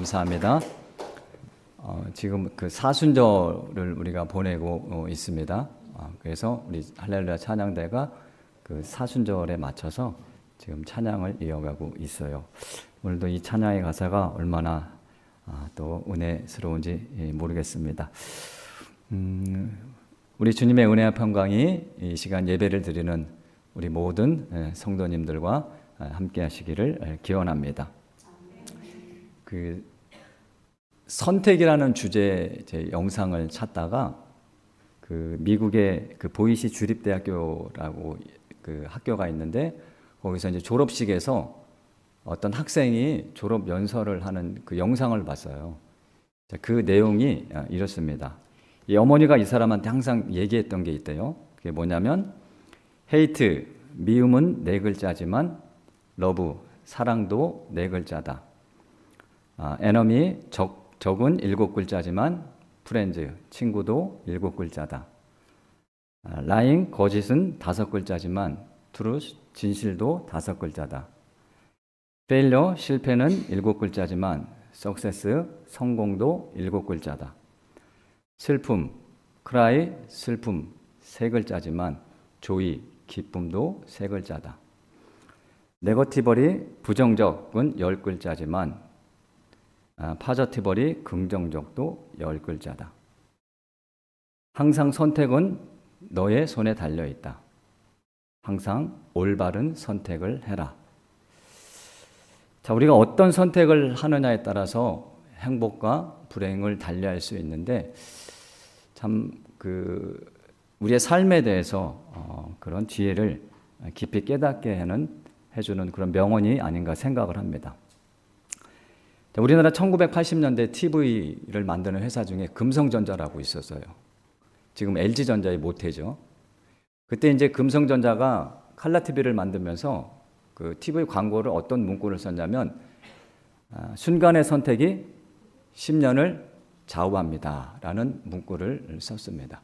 감사합니다. 지금 그 사순절을 우리가 보내고 있습니다. 그래서 우리 할렐루야 찬양대가 그 사순절에 맞춰서 지금 찬양을 이어가고 있어요. 오늘도 이 찬양의 가사가 얼마나 또 은혜스러운지 모르겠습니다. 우리 주님의 은혜와 평강이 이 시간 예배를 드리는 우리 모든 성도님들과 함께 하시기를 기원합니다. 그 선택이라는 주제 제 영상을 찾다가 그 미국의 그 보이시 주립대학교라고 그 학교가 있는데 거기서 이제 졸업식에서 어떤 학생이 졸업 연설을 하는 그 영상을 봤어요. 그 내용이 이렇습니다. 이 어머니가 이 사람한테 항상 얘기했던 게 있대요. 그게 뭐냐면 hate, 미움은 4글자지만 love, 사랑도 4글자다. enemy, 적은 7글자지만 friends, 친구도 7글자다. lying, 거짓은 5글자지만 truth, 진실도 5글자다. failure, 실패는 7글자지만 success, 성공도 7글자다. 슬픔, cry, 슬픔 3글자지만 joy, 기쁨도 3글자다. negatively, 부정적은 10글자지만 positively, 긍정적도 10글자다. 항상 선택은 너의 손에 달려있다. 항상 올바른 선택을 해라. 자, 우리가 어떤 선택을 하느냐에 따라서 행복과 불행을 달리할 수 있는데 참 우리의 삶에 대해서 그런 지혜를 깊이 깨닫게 해주는 그런 명언이 아닌가 생각을 합니다. 자, 우리나라 1980년대 TV를 만드는 회사 중에 금성전자라고 있었어요. 지금 LG전자의 모태죠. 그때 이제 금성전자가 칼라 TV를 만들면서 그 TV 광고를 어떤 문구를 썼냐면 순간의 선택이 10년을 좌우합니다라는 문구를 썼습니다.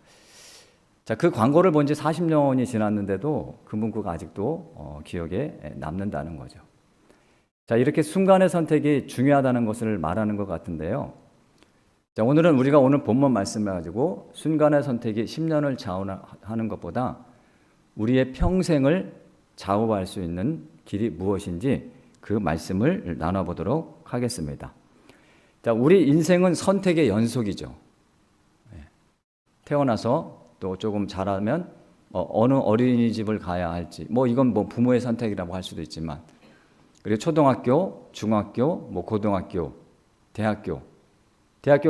자, 그 광고를 본 지 40년이 지났는데도 그 문구가 아직도 기억에 남는다는 거죠. 자, 이렇게 순간의 선택이 중요하다는 것을 말하는 것 같은데요. 자, 오늘은 우리가 오늘 본문 말씀을 가지고 순간의 선택이 10년을 좌우하는 것보다 우리의 평생을 좌우할 수 있는 길이 무엇인지 그 말씀을 나눠보도록 하겠습니다. 자, 우리 인생은 선택의 연속이죠. 태어나서 또 조금 자라면 어느 어린이집을 가야 할지, 이건 부모의 선택이라고 할 수도 있지만, 그리고 초등학교, 중학교, 고등학교, 대학교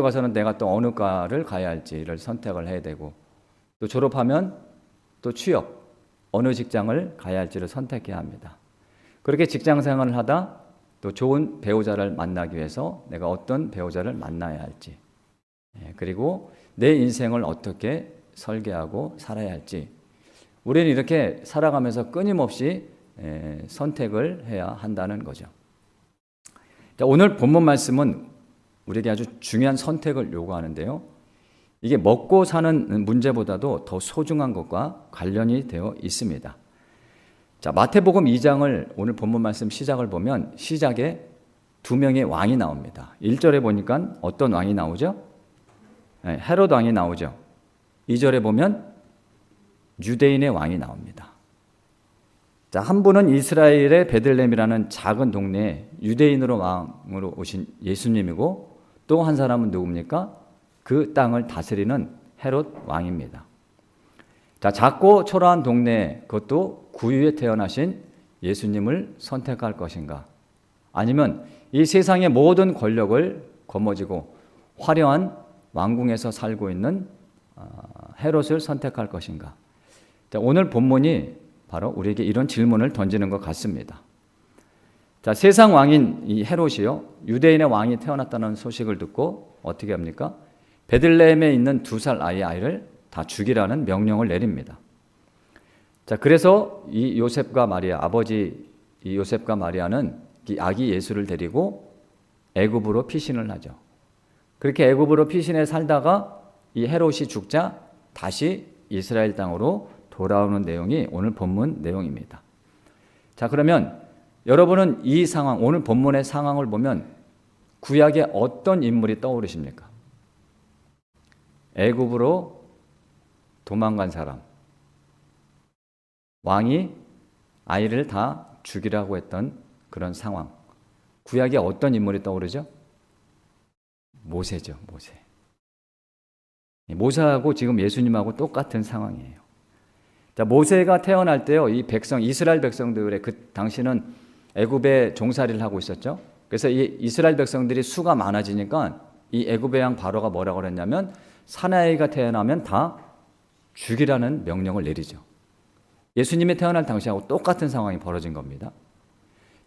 가서는 내가 또 어느 과를 가야 할지를 선택을 해야 되고, 또 졸업하면 또 취업, 어느 직장을 가야 할지를 선택해야 합니다. 그렇게 직장 생활을 하다 또 좋은 배우자를 만나기 위해서 내가 어떤 배우자를 만나야 할지, 그리고 내 인생을 어떻게 설계하고 살아야 할지, 우리는 이렇게 살아가면서 끊임없이 선택을 해야 한다는 거죠. 자, 오늘 본문 말씀은 우리에게 아주 중요한 선택을 요구하는데요. 이게 먹고 사는 문제보다도 더 소중한 것과 관련이 되어 있습니다. 자, 마태복음 2장을 오늘 본문 말씀 시작을 보면 시작에 2명의 왕이 나옵니다. 1절에 보니까 어떤 왕이 나오죠? 헤롯 왕이 나오죠. 2절에 보면 유대인의 왕이 나옵니다. 자, 한 분은 이스라엘의 베들레헴이라는 작은 동네에 유대인으로 왕으로 오신 예수님이고, 또 한 사람은 누굽니까? 그 땅을 다스리는 헤롯 왕입니다. 자, 작고 초라한 동네에 그것도 구유에 태어나신 예수님을 선택할 것인가? 아니면 이 세상의 모든 권력을 거머쥐고 화려한 왕궁에서 살고 있는 헤롯을 선택할 것인가? 자, 오늘 본문이 바로 우리에게 이런 질문을 던지는 것 같습니다. 자, 세상 왕인 이 헤롯이요, 유대인의 왕이 태어났다는 소식을 듣고 어떻게 합니까? 베들레헴에 있는 2살 아이를 다 죽이라는 명령을 내립니다. 자, 그래서 이 요셉과 마리아, 아버지 이 요셉과 마리아는 이 아기 예수를 데리고 애굽으로 피신을 하죠. 그렇게 애굽으로 피신해 살다가 이 헤롯이 죽자 다시 이스라엘 땅으로 돌아오는 내용이 오늘 본문 내용입니다. 자, 그러면 여러분은 이 상황, 오늘 본문의 상황을 보면 구약에 어떤 인물이 떠오르십니까? 애굽으로 도망간 사람, 왕이 아이를 다 죽이라고 했던 그런 상황. 구약에 어떤 인물이 떠오르죠? 모세죠, 모세. 모세하고 지금 예수님하고 똑같은 상황이에요. 자, 모세가 태어날 때요, 이 백성, 이스라엘 백성들의 그 당시는 애굽에 종살이를 하고 있었죠. 그래서 이 이스라엘 백성들이 수가 많아지니까 이 애굽의 왕 바로가 뭐라고 그랬냐면 사나이가 태어나면 다 죽이라는 명령을 내리죠. 예수님이 태어날 당시하고 똑같은 상황이 벌어진 겁니다.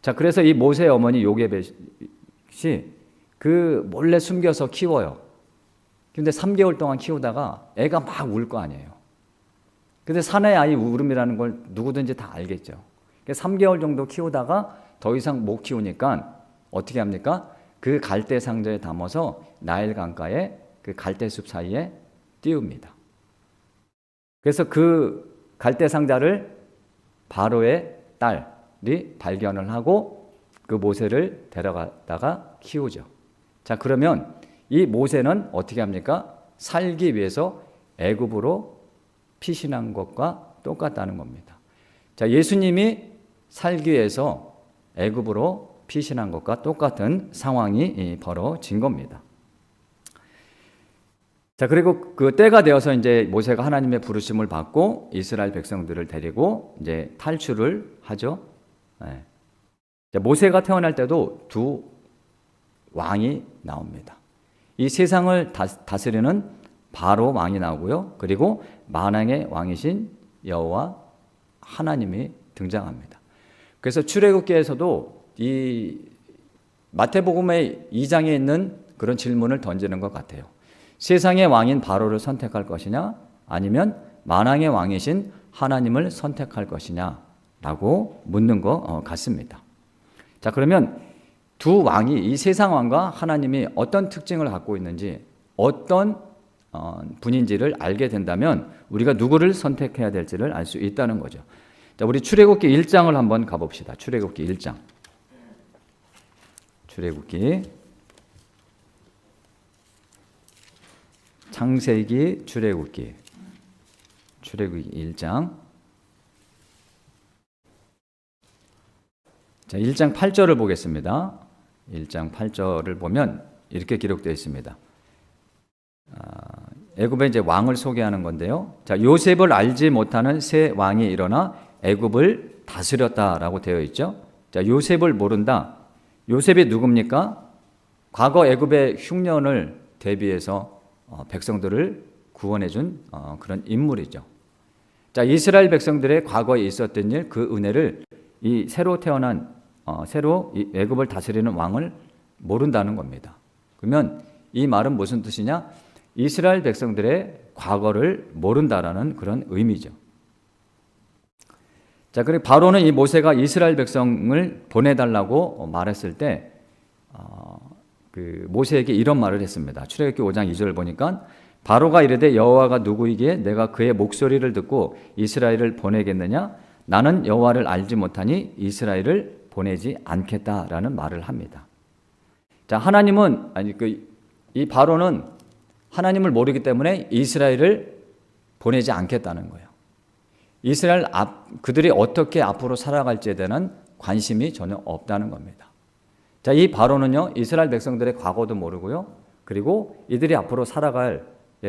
자, 그래서 이 모세의 어머니 요게벳이 그 몰래 숨겨서 키워요. 근데 3개월 동안 키우다가 애가 막 울 거 아니에요. 근데 사내 아이 울음이라는 걸 누구든지 다 알겠죠. 3개월 정도 키우다가 더 이상 못 키우니까 어떻게 합니까? 그 갈대 상자에 담아서 나일 강가에 그 갈대숲 사이에 띄웁니다. 그래서 그 갈대 상자를 바로의 딸이 발견을 하고 그 모세를 데려갔다가 키우죠. 자, 그러면 이 모세는 어떻게 합니까? 살기 위해서 애굽으로 피신한 것과 똑같다는 겁니다. 자, 예수님이 살기 위해서 애굽으로 피신한 것과 똑같은 상황이 벌어진 겁니다. 자, 그리고 그 때가 되어서 이제 모세가 하나님의 부르심을 받고 이스라엘 백성들을 데리고 이제 탈출을 하죠. 네. 자, 모세가 태어날 때도 두 왕이 나옵니다. 이 세상을 다스리는 바로 왕이 나오고요. 그리고 만왕의 왕이신 여호와 하나님이 등장합니다. 그래서 출애굽기에서도 이 마태복음의 2장에 있는 그런 질문을 던지는 것 같아요. 세상의 왕인 바로를 선택할 것이냐, 아니면 만왕의 왕이신 하나님을 선택할 것이냐라고 묻는 것 같습니다. 자, 그러면 두 왕이, 이 세상 왕과 하나님이 어떤 특징을 갖고 있는지, 어떤 분인지를 알게 된다면 우리가 누구를 선택해야 될지를 알 수 있다는 거죠. 자, 우리 출애굽기 1장을 한번 가봅시다. 출애굽기 1장. 출애굽기, 창세기, 출애굽기 1장. 자, 1장 8절을 보겠습니다. 1장 8절을 보면 이렇게 기록되어 있습니다. 애굽의 이제 왕을 소개하는 건데요. 자, 요셉을 알지 못하는 새 왕이 일어나 애굽을 다스렸다라고 되어 있죠. 자, 요셉을 모른다. 요셉이 누굽니까? 과거 애굽의 흉년을 대비해서 백성들을 구원해 준 그런 인물이죠. 자, 이스라엘 백성들의 과거에 있었던 일, 그 은혜를 이 새로 태어난 새로 이 애굽을 다스리는 왕을 모른다는 겁니다. 그러면 이 말은 무슨 뜻이냐? 이스라엘 백성들의 과거를 모른다라는 그런 의미죠. 자, 그리고 바로는 이 모세가 이스라엘 백성을 보내달라고 말했을 때 그 모세에게 이런 말을 했습니다. 출애굽기 5장 2절을 보니까 바로가 이르되 여호와가 누구이기에 내가 그의 목소리를 듣고 이스라엘을 보내겠느냐? 나는 여호와를 알지 못하니 이스라엘을 보내지 않겠다라는 말을 합니다. 자, 하나님은 이 바로는 하나님을 모르기 때문에 이스라엘을 보내지 않겠다는 거예요. 이스라엘 그들이 어떻게 앞으로 살아갈지에 대한 관심이 전혀 없다는 겁니다. 자, 이 바로는요, 이스라엘 백성들의 과거도 모르고요, 그리고 이들이 앞으로 살아갈에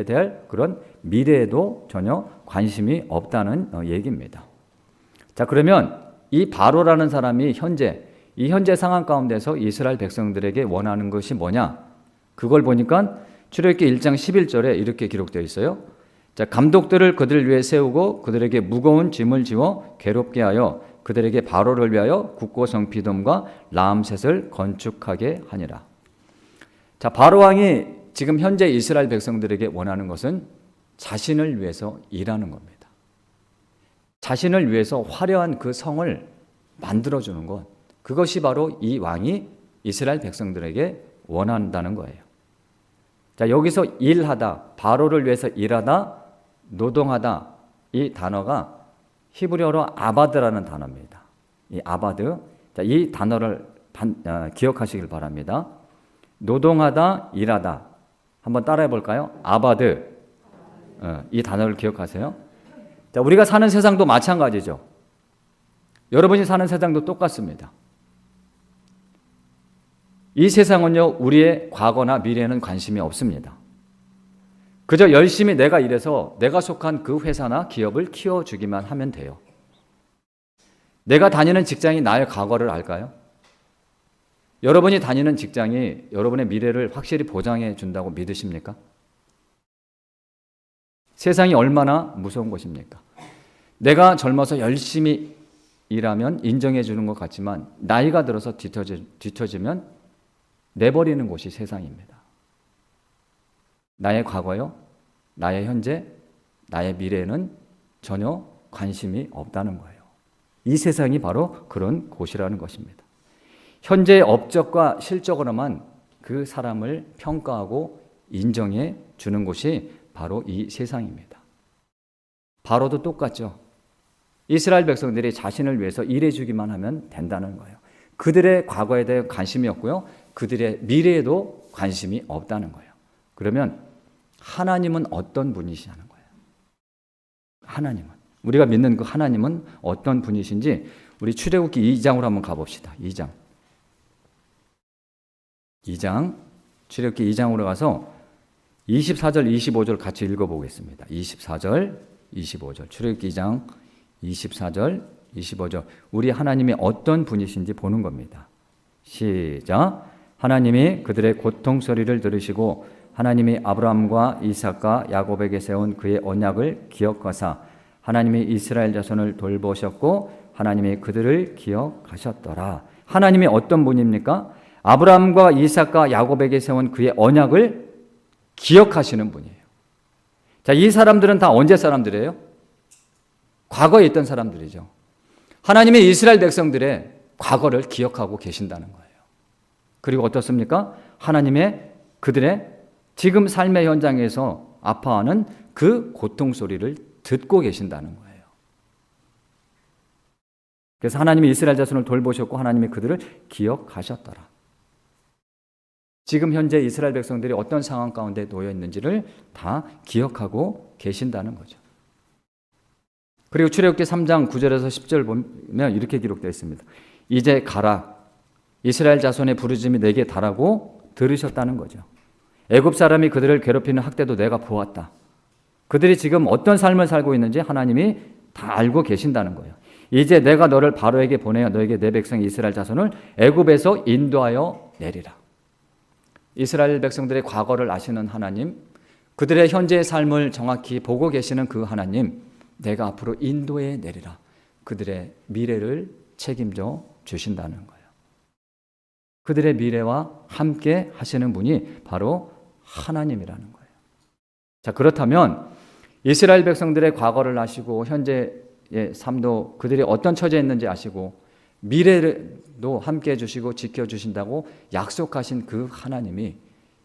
대한 그런 미래에도 전혀 관심이 없다는 얘기입니다. 자, 그러면 이 바로라는 사람이 이 현재 상황 가운데서 이스라엘 백성들에게 원하는 것이 뭐냐? 그걸 보니까 출애굽기 1장 11절에 이렇게 기록되어 있어요. 자, 감독들을 그들을 위해 세우고 그들에게 무거운 짐을 지워 괴롭게 하여 그들에게 바로를 위하여 국고성 비돔과 라암셋을 건축하게 하니라. 자, 바로 왕이 지금 현재 이스라엘 백성들에게 원하는 것은 자신을 위해서 일하는 겁니다. 자신을 위해서 화려한 그 성을 만들어주는 것, 그것이 바로 이 왕이 이스라엘 백성들에게 원한다는 거예요. 자, 여기서 일하다, 바로를 위해서 일하다, 노동하다, 이 단어가 히브리어로 아바드라는 단어입니다. 이 아바드, 자, 이 단어를 기억하시길 바랍니다. 노동하다, 일하다. 한번 따라해 볼까요? 아바드. 이 단어를 기억하세요. 자, 우리가 사는 세상도 마찬가지죠. 여러분이 사는 세상도 똑같습니다. 이 세상은요, 우리의 과거나 미래에는 관심이 없습니다. 그저 열심히 내가 일해서 내가 속한 그 회사나 기업을 키워주기만 하면 돼요. 내가 다니는 직장이 나의 과거를 알까요? 여러분이 다니는 직장이 여러분의 미래를 확실히 보장해 준다고 믿으십니까? 세상이 얼마나 무서운 곳입니까? 내가 젊어서 열심히 일하면 인정해 주는 것 같지만 나이가 들어서 뒤처지면 내버리는 곳이 세상입니다. 나의 과거요, 나의 현재, 나의 미래에는 전혀 관심이 없다는 거예요. 이 세상이 바로 그런 곳이라는 것입니다. 현재의 업적과 실적으로만 그 사람을 평가하고 인정해 주는 곳이 바로 이 세상입니다. 바로도 똑같죠. 이스라엘 백성들이 자신을 위해서 일해 주기만 하면 된다는 거예요. 그들의 과거에 대해 관심이 없고요, 그들의 미래에도 관심이 없다는 거예요. 그러면 하나님은 어떤 분이시냐는 거예요. 하나님은, 우리가 믿는 그 하나님은 어떤 분이신지 우리 출애굽기 2장으로 한번 가봅시다. 2장 출애굽기 2장으로 가서 24절 25절 같이 읽어보겠습니다. 24절 25절 출애굽기 2장 24절 25절 우리 하나님이 어떤 분이신지 보는 겁니다. 시작. 하나님이 그들의 고통 소리를 들으시고 하나님이 아브라함과 이삭과 야곱에게 세운 그의 언약을 기억하사 하나님이 이스라엘 자손을 돌보셨고 하나님이 그들을 기억하셨더라. 하나님이 어떤 분입니까? 아브라함과 이삭과 야곱에게 세운 그의 언약을 기억하시는 분이에요. 자, 이 사람들은 다 언제 사람들이에요? 과거에 있던 사람들이죠. 하나님이 이스라엘 백성들의 과거를 기억하고 계신다는 거예요. 그리고 어떻습니까? 하나님의 그들의 지금 삶의 현장에서 아파하는 그 고통 소리를 듣고 계신다는 거예요. 그래서 하나님이 이스라엘 자손을 돌보셨고 하나님이 그들을 기억하셨더라. 지금 현재 이스라엘 백성들이 어떤 상황 가운데 놓여 있는지를 다 기억하고 계신다는 거죠. 그리고 출애굽기 3장 9절에서 10절 보면 이렇게 기록되어 있습니다. 이제 가라. 이스라엘 자손의 부르짖음이 내게 달하고 들으셨다는 거죠. 애굽 사람이 그들을 괴롭히는 학대도 내가 보았다. 그들이 지금 어떤 삶을 살고 있는지 하나님이 다 알고 계신다는 거예요. 이제 내가 너를 바로에게 보내어 너에게 내 백성 이스라엘 자손을 애굽에서 인도하여 내리라. 이스라엘 백성들의 과거를 아시는 하나님, 그들의 현재의 삶을 정확히 보고 계시는 그 하나님, 내가 앞으로 인도해 내리라. 그들의 미래를 책임져 주신다는 거예요. 그들의 미래와 함께 하시는 분이 바로 하나님이라는 거예요. 자, 그렇다면 이스라엘 백성들의 과거를 아시고 현재의 삶도 그들이 어떤 처지에 있는지 아시고 미래도 함께 해주시고 지켜주신다고 약속하신 그 하나님이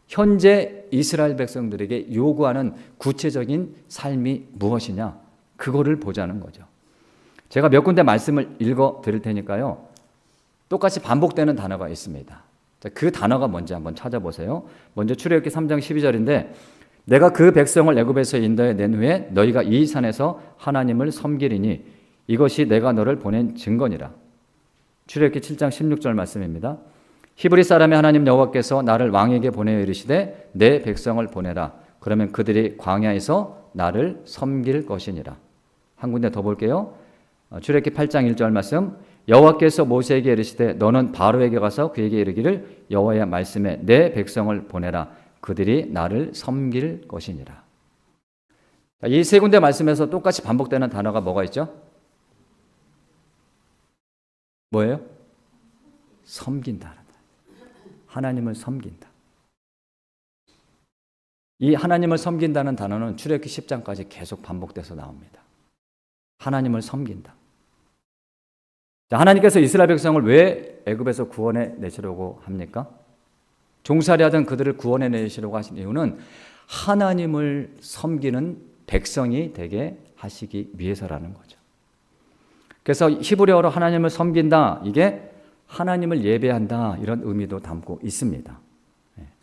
현재 이스라엘 백성들에게 요구하는 구체적인 삶이 무엇이냐, 그거를 보자는 거죠. 제가 몇 군데 말씀을 읽어 드릴 테니까요, 똑같이 반복되는 단어가 있습니다. 자, 그 단어가 뭔지 한번 찾아보세요. 먼저 출애굽기 3장 12절인데 내가 그 백성을 애굽에서 인도해 낸 후에 너희가 이 산에서 하나님을 섬기리니 이것이 내가 너를 보낸 증거니라. 출애굽기 7장 16절 말씀입니다. 히브리 사람의 하나님 여호와께서 나를 왕에게 보내어 이르시되 내 백성을 보내라. 그러면 그들이 광야에서 나를 섬길 것이니라. 한 군데 더 볼게요. 출애굽기 8장 1절 말씀. 여호와께서 모세에게 이르시되 너는 바로에게 가서 그에게 이르기를 여호와의 말씀에 내 백성을 보내라. 그들이 나를 섬길 것이니라. 이 세 군데 말씀에서 똑같이 반복되는 단어가 뭐가 있죠? 뭐예요? 섬긴다. 하나님을 섬긴다. 이 하나님을 섬긴다는 단어는 출애굽기 10장까지 계속 반복돼서 나옵니다. 하나님을 섬긴다. 하나님께서 이스라엘 백성을 왜 애굽에서 구원해 내시려고 합니까? 종살이하던 그들을 구원해 내시려고 하신 이유는 하나님을 섬기는 백성이 되게 하시기 위해서라는 거죠. 그래서 히브리어로 하나님을 섬긴다, 이게 하나님을 예배한다, 이런 의미도 담고 있습니다.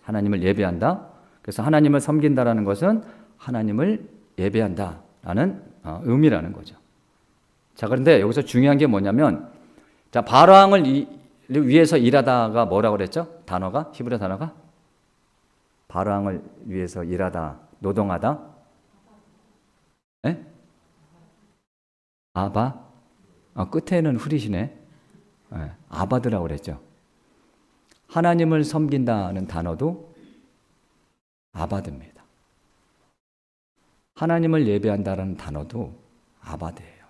하나님을 예배한다. 그래서 하나님을 섬긴다라는 것은 하나님을 예배한다라는 의미라는 거죠. 자, 그런데 여기서 중요한 게 뭐냐면, 자, 바로왕을 위해서 일하다가 뭐라고 그랬죠? 단어가, 히브리 단어가? 바로왕을 위해서 일하다, 노동하다? 네? 아바? 끝에는 후리시네. 네, 아바드라고 그랬죠. 하나님을 섬긴다는 단어도 아바드입니다. 하나님을 예배한다는 단어도 아바드예요.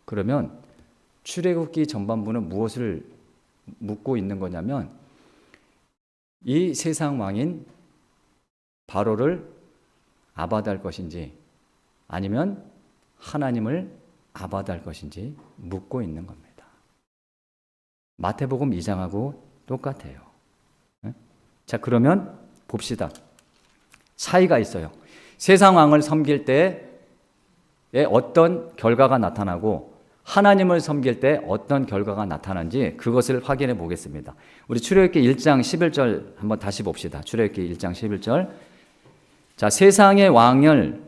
그러면 출애굽기 전반부는 무엇을 묻고 있는 거냐면, 이 세상 왕인 바로를 아바드할 것인지 아니면 하나님을 아바드할 것인지 묻고 있는 겁니다. 마태복음 2장하고 똑같아요. 자, 그러면 봅시다. 차이가 있어요. 세상 왕을 섬길 때에 어떤 결과가 나타나고 하나님을 섬길 때 어떤 결과가 나타나는지 그것을 확인해 보겠습니다. 우리 출애굽기 1장 11절 한번 다시 봅시다. 출애굽기 1장 11절. 자, 세상의 왕을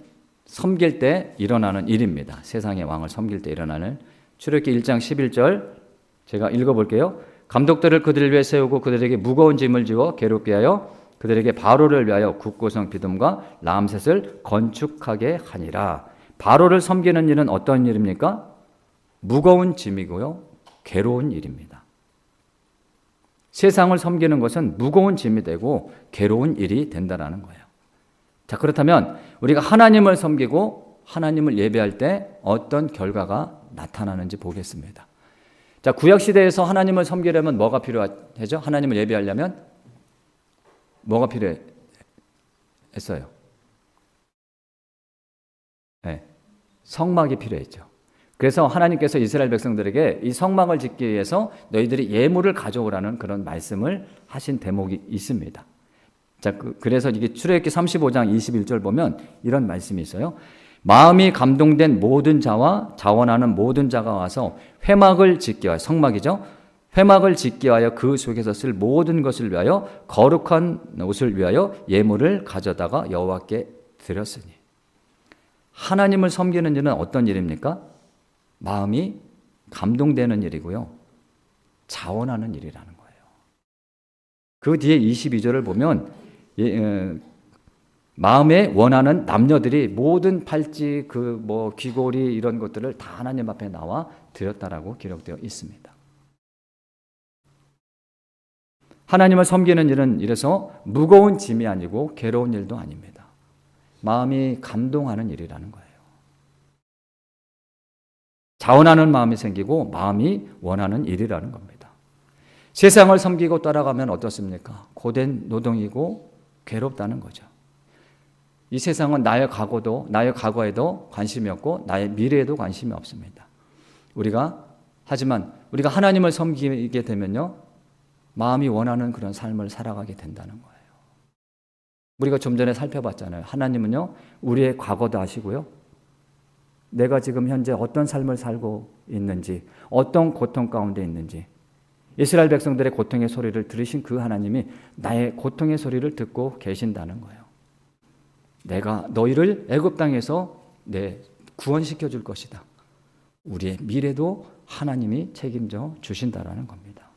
섬길 때 일어나는 일입니다. 세상의 왕을 섬길 때 일어나는. 출애굽기 1장 11절 제가 읽어볼게요. 감독들을 그들을 위해 세우고 그들에게 무거운 짐을 지워 괴롭게 하여 그들에게 바로를 위하여 국고성 비듬과 람셋을 건축하게 하니라. 바로를 섬기는 일은 어떤 일입니까? 무거운 짐이고요, 괴로운 일입니다. 세상을 섬기는 것은 무거운 짐이 되고 괴로운 일이 된다는 거예요. 자, 그렇다면 우리가 하나님을 섬기고 하나님을 예배할 때 어떤 결과가 나타나는지 보겠습니다. 자, 구약시대에서 하나님을 섬기려면 뭐가 필요하죠? 하나님을 예배하려면 뭐가 필요했어요? 네, 성막이 필요했죠. 그래서 하나님께서 이스라엘 백성들에게 이 성막을 짓기 위해서 너희들이 예물을 가져오라는 그런 말씀을 하신 대목이 있습니다. 자, 그래서 이게 출애굽기 35장 21절 보면 이런 말씀이 있어요. 마음이 감동된 모든 자와 자원하는 모든 자가 와서 회막을 짓기 위하여, 성막이죠. 회막을 짓기 위하여 그 속에서 쓸 모든 것을 위하여 거룩한 옷을 위하여 예물을 가져다가 여호와께 드렸으니. 하나님을 섬기는 일은 어떤 일입니까? 마음이 감동되는 일이고요, 자원하는 일이라는 거예요. 그 뒤에 22절을 보면 마음에 원하는 남녀들이 모든 팔찌, 귀고리 이런 것들을 다 하나님 앞에 나와 드렸다라고 기록되어 있습니다. 하나님을 섬기는 일은 이래서 무거운 짐이 아니고 괴로운 일도 아닙니다. 마음이 감동하는 일이라는 거예요. 자원하는 마음이 생기고 마음이 원하는 일이라는 겁니다. 세상을 섬기고 따라가면 어떻습니까? 고된 노동이고 괴롭다는 거죠. 이 세상은 나의 과거에도 관심이 없고 나의 미래에도 관심이 없습니다. 하지만 우리가 하나님을 섬기게 되면요, 마음이 원하는 그런 삶을 살아가게 된다는 거예요. 우리가 좀 전에 살펴봤잖아요. 하나님은요, 우리의 과거도 아시고요, 내가 지금 현재 어떤 삶을 살고 있는지, 어떤 고통 가운데 있는지, 이스라엘 백성들의 고통의 소리를 들으신 그 하나님이 나의 고통의 소리를 듣고 계신다는 거예요. 내가 너희를 애굽 땅에서 구원시켜 줄 것이다. 우리의 미래도 하나님이 책임져 주신다라는 겁니다.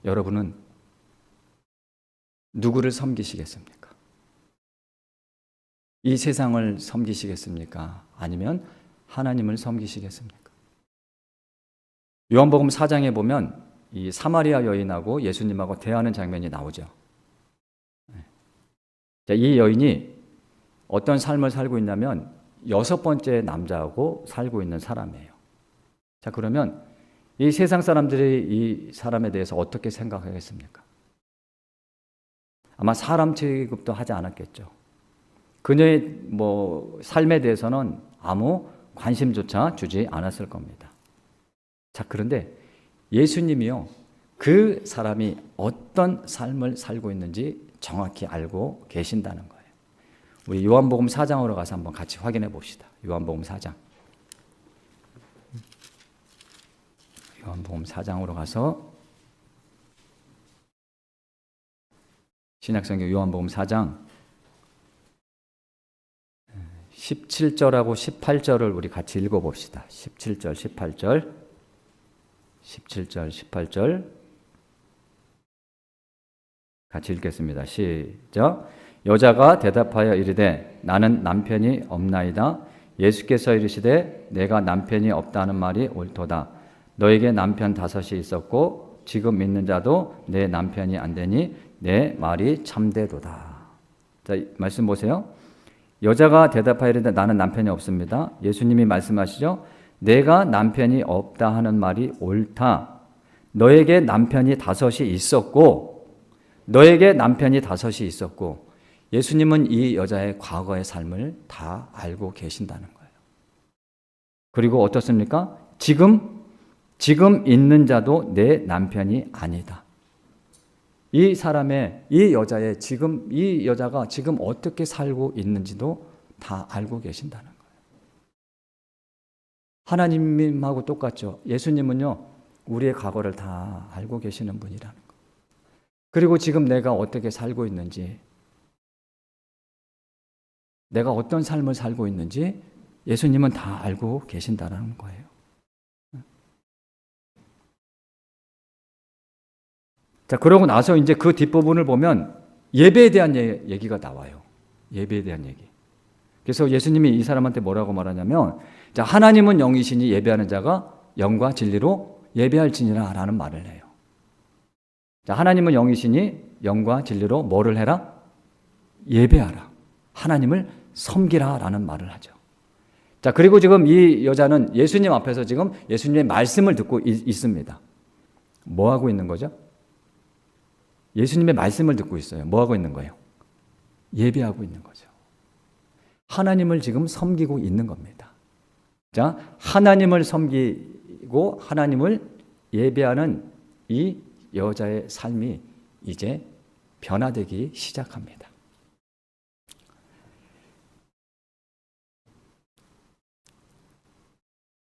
여러분은 누구를 섬기시겠습니까? 이 세상을 섬기시겠습니까? 아니면 하나님을 섬기시겠습니까? 요한복음 4장에 보면 이 사마리아 여인하고 예수님하고 대하는 장면이 나오죠. 이 여인이 어떤 삶을 살고 있냐면 6번째 남자하고 살고 있는 사람이에요. 자, 그러면 이 세상 사람들이 이 사람에 대해서 어떻게 생각하겠습니까? 아마 사람 취급도 하지 않았겠죠. 그녀의 삶에 대해서는 아무 관심조차 주지 않았을 겁니다. 자, 그런데 예수님이요, 그 사람이 어떤 삶을 살고 있는지 정확히 알고 계신다는 거예요. 우리 요한복음 4장으로 가서 한번 같이 확인해 봅시다. 요한복음 4장. 요한복음 4장으로 가서 신약성경 요한복음 4장 17절하고 18절을 우리 같이 읽어봅시다. 17절, 18절, 17절, 18절 같이 읽겠습니다. 시작. 여자가 대답하여 이르되 나는 남편이 없나이다. 예수께서 이르시되 내가 남편이 없다는 말이 옳도다. 너에게 남편 5이 있었고 지금 믿는 자도 내 남편이 안 되니 내 말이 참되도다. 자, 말씀 보세요. 여자가 대답하여 이르되 나는 남편이 없습니다. 예수님이 말씀하시죠. 내가 남편이 없다 하는 말이 옳다. 너에게 남편이 5이 있었고 너에게 남편이 5이 있었고 예수님은 이 여자의 과거의 삶을 다 알고 계신다는 거예요. 그리고 어떻습니까? 지금 있는 자도 내 남편이 아니다. 이 여자의 지금, 이 여자가 지금 어떻게 살고 있는지도 다 알고 계신다는 거예요. 하나님하고 똑같죠. 예수님은요, 우리의 과거를 다 알고 계시는 분이라는 거예요. 그리고 지금 내가 어떻게 살고 있는지, 내가 어떤 삶을 살고 있는지 예수님은 다 알고 계신다는 거예요. 자, 그러고 나서 이제 그 뒷부분을 보면 예배에 대한 얘기가 나와요. 예배에 대한 얘기. 그래서 예수님이 이 사람한테 뭐라고 말하냐면, 자, 하나님은 영이시니 예배하는 자가 영과 진리로 예배할지니라 라는 말을 해요. 자, 하나님은 영이시니 영과 진리로 뭐를 해라? 예배하라. 하나님을 섬기라 라는 말을 하죠. 자, 그리고 지금 이 여자는 예수님 앞에서 지금 예수님의 말씀을 듣고 있습니다. 뭐 하고 있는 거죠? 예수님의 말씀을 듣고 있어요. 뭐 하고 있는 거예요? 예배하고 있는 거죠. 하나님을 지금 섬기고 있는 겁니다. 자, 하나님을 섬기고 하나님을 예배하는 이 여자의 삶이 이제 변화되기 시작합니다.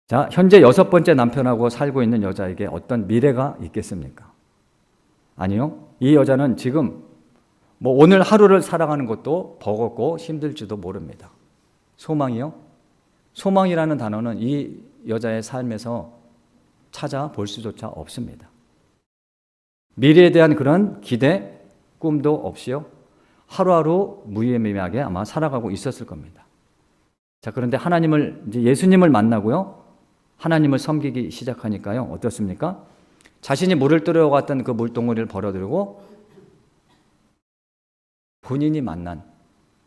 자, 현재 6번째 남편하고 살고 있는 여자에게 어떤 미래가 있겠습니까? 아니요. 이 여자는 지금 뭐 오늘 하루를 살아가는 것도 버겁고 힘들지도 모릅니다. 소망이요? 소망이라는 단어는 이 여자의 삶에서 찾아볼 수조차 없습니다. 미래에 대한 그런 기대, 꿈도 없이요. 하루하루 무의미하게 아마 살아가고 있었을 겁니다. 자, 그런데 이제 예수님을 만나고요. 하나님을 섬기기 시작하니까요. 어떻습니까? 자신이 물을 뜨려갔던 그 물동무리를 버려두고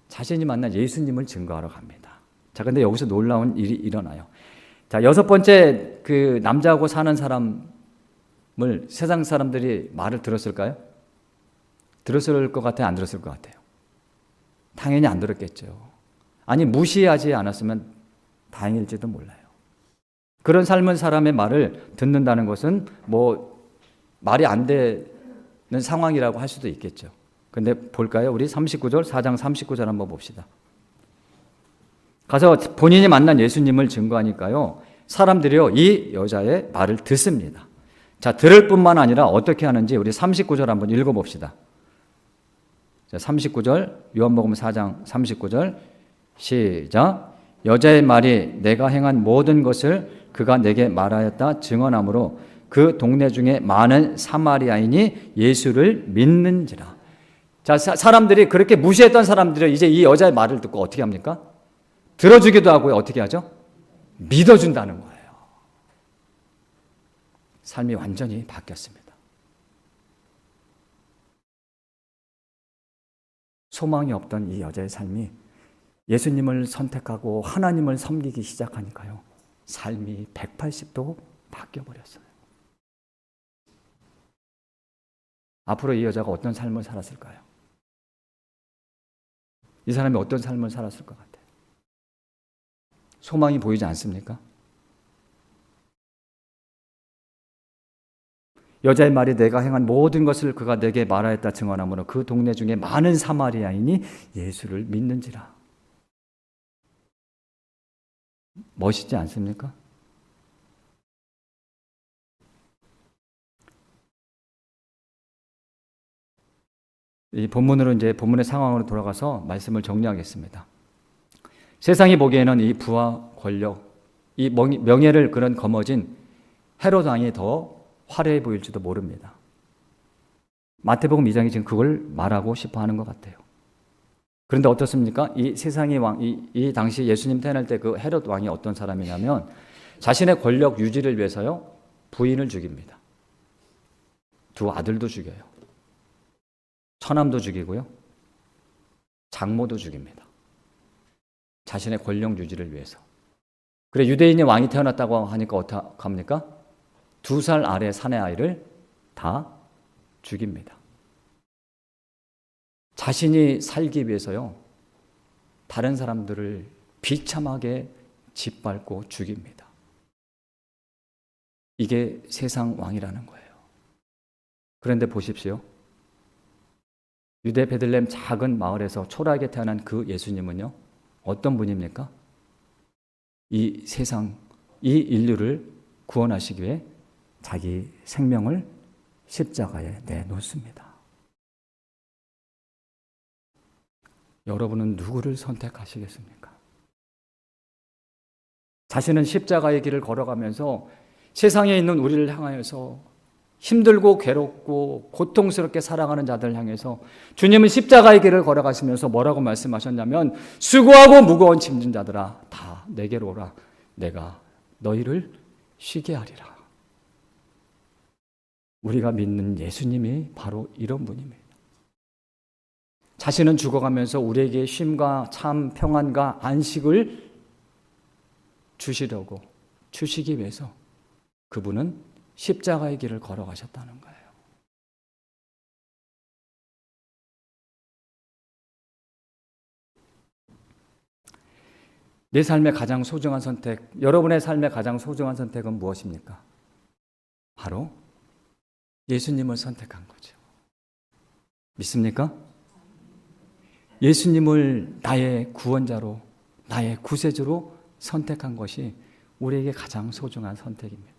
자신이 만난 예수님을 증거하러 갑니다. 자, 근데 여기서 놀라운 일이 일어나요. 자, 6번째 그 남자하고 사는 사람을 세상 사람들이 말을 들었을까요? 들었을 것 같아요? 안 들었을 것 같아요? 당연히 안 들었겠죠. 아니, 무시하지 않았으면 다행일지도 몰라요. 그런 삶은 사람의 말을 듣는다는 것은 뭐 말이 안 되는 상황이라고 할 수도 있겠죠. 근데 볼까요? 우리 39절, 4장 39절 한번 봅시다. 가서 본인이 만난 예수님을 증거하니까요. 사람들이요, 이 여자의 말을 듣습니다. 자, 들을 뿐만 아니라 어떻게 하는지 우리 39절 한번 읽어봅시다. 자, 39절, 요한복음 4장 39절, 시작. 여자의 말이 내가 행한 모든 것을 그가 내게 말하였다 증언하므로 그 동네 중에 많은 사마리아인이 예수를 믿는지라. 자, 사람들이 그렇게 무시했던 사람들이 이제 이 여자의 말을 듣고 어떻게 합니까? 들어주기도 하고요. 어떻게 하죠? 믿어준다는 거예요. 삶이 완전히 바뀌었습니다. 소망이 없던 이 여자의 삶이 예수님을 선택하고 하나님을 섬기기 시작하니까요. 삶이 180도 바뀌어버렸어요. 앞으로 이 여자가 어떤 삶을 살았을까요? 이 사람이 어떤 삶을 살았을 것 같아요? 소망이 보이지 않습니까? 여자의 말이 내가 행한 모든 것을 그가 내게 말하였다 증언하므로 그 동네 중에 많은 사마리아인이 예수를 믿는지라. 멋있지 않습니까? 이 본문으로 이제 본문의 상황으로 돌아가서 말씀을 정리하겠습니다. 세상이 보기에는 이 부와 권력, 이 명예를 그런 거머쥔 헤롯 왕이 더 화려해 보일지도 모릅니다. 마태복음 2장이 지금 그걸 말하고 싶어 하는 것 같아요. 그런데 어떻습니까? 이 세상의 왕, 이 당시 예수님 태어날 때 그 헤롯 왕이 어떤 사람이냐면 자신의 권력 유지를 위해서요, 부인을 죽입니다. 두 아들도 죽여요. 처남도 죽이고요. 장모도 죽입니다. 자신의 권력 유지를 위해서. 그래, 유대인의 왕이 태어났다고 하니까 어떡합니까? 2살 아래 사내 아이를 다 죽입니다. 자신이 살기 위해서요, 다른 사람들을 비참하게 짓밟고 죽입니다. 이게 세상 왕이라는 거예요. 그런데 보십시오. 유대 베들레헴 작은 마을에서 초라하게 태어난 그 예수님은요, 어떤 분입니까? 이 세상, 이 인류를 구원하시기 위해 자기 생명을 십자가에 내놓습니다. 여러분은 누구를 선택하시겠습니까? 자신은 십자가의 길을 걸어가면서 세상에 있는 우리를 향하여서 힘들고 괴롭고 고통스럽게 살아가는 자들 향해서 주님은 십자가의 길을 걸어가시면서 뭐라고 말씀하셨냐면 수고하고 무거운 짐진 자들아 다 내게로 오라 내가 너희를 쉬게 하리라. 우리가 믿는 예수님이 바로 이런 분입니다. 자신은 죽어가면서 우리에게 쉼과 참 평안과 안식을 주시기 위해서 그분은 십자가의 길을 걸어가셨다는 거예요. 내 삶의 가장 소중한 선택, 여러분의 삶의 가장 소중한 선택은 무엇입니까? 바로 예수님을 선택한 거죠. 믿습니까? 예수님을 나의 구원자로, 나의 구세주로 선택한 것이 우리에게 가장 소중한 선택입니다.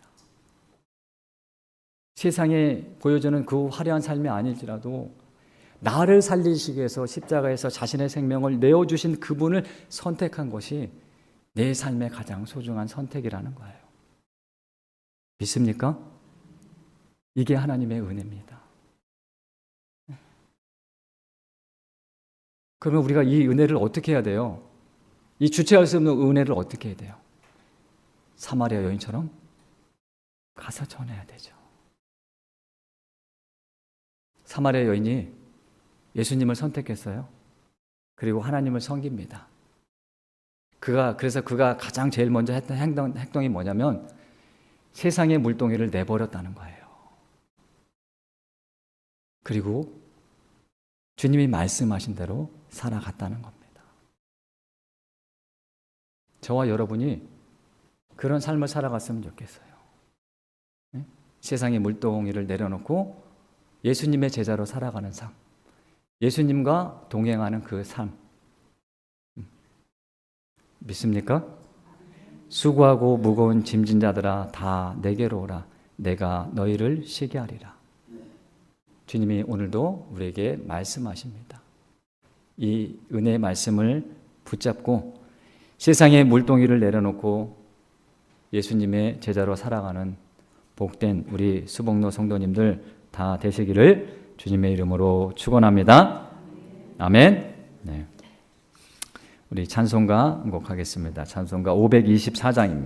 세상에 보여주는 그 화려한 삶이 아닐지라도 나를 살리시기 위해서 십자가에서 자신의 생명을 내어주신 그분을 선택한 것이 내 삶의 가장 소중한 선택이라는 거예요. 믿습니까? 이게 하나님의 은혜입니다. 그러면 우리가 이 은혜를 어떻게 해야 돼요? 이 주체할 수 없는 은혜를 어떻게 해야 돼요? 사마리아 여인처럼 가서 전해야 되죠. 사마리아 여인이 예수님을 선택했어요. 그리고 하나님을 섬깁니다. 그래서 그가 가장 제일 먼저 했던 행동이 뭐냐면 세상의 물동이를 내버렸다는 거예요. 그리고 주님이 말씀하신 대로 살아갔다는 겁니다. 저와 여러분이 그런 삶을 살아갔으면 좋겠어요. 네? 세상의 물동이를 내려놓고 예수님의 제자로 살아가는 삶, 예수님과 동행하는 그 삶, 믿습니까? 수고하고 무거운 짐진 자들아 다 내게로 오라 내가 너희를 쉬게 하리라. 주님이 오늘도 우리에게 말씀하십니다. 이 은혜의 말씀을 붙잡고 세상의 물동이를 내려놓고 예수님의 제자로 살아가는 복된 우리 수복로 성도님들 다 되시기를 주님의 이름으로 축원합니다. 아멘. 네. 우리 찬송가 곡하겠습니다. 찬송가 524장입니다.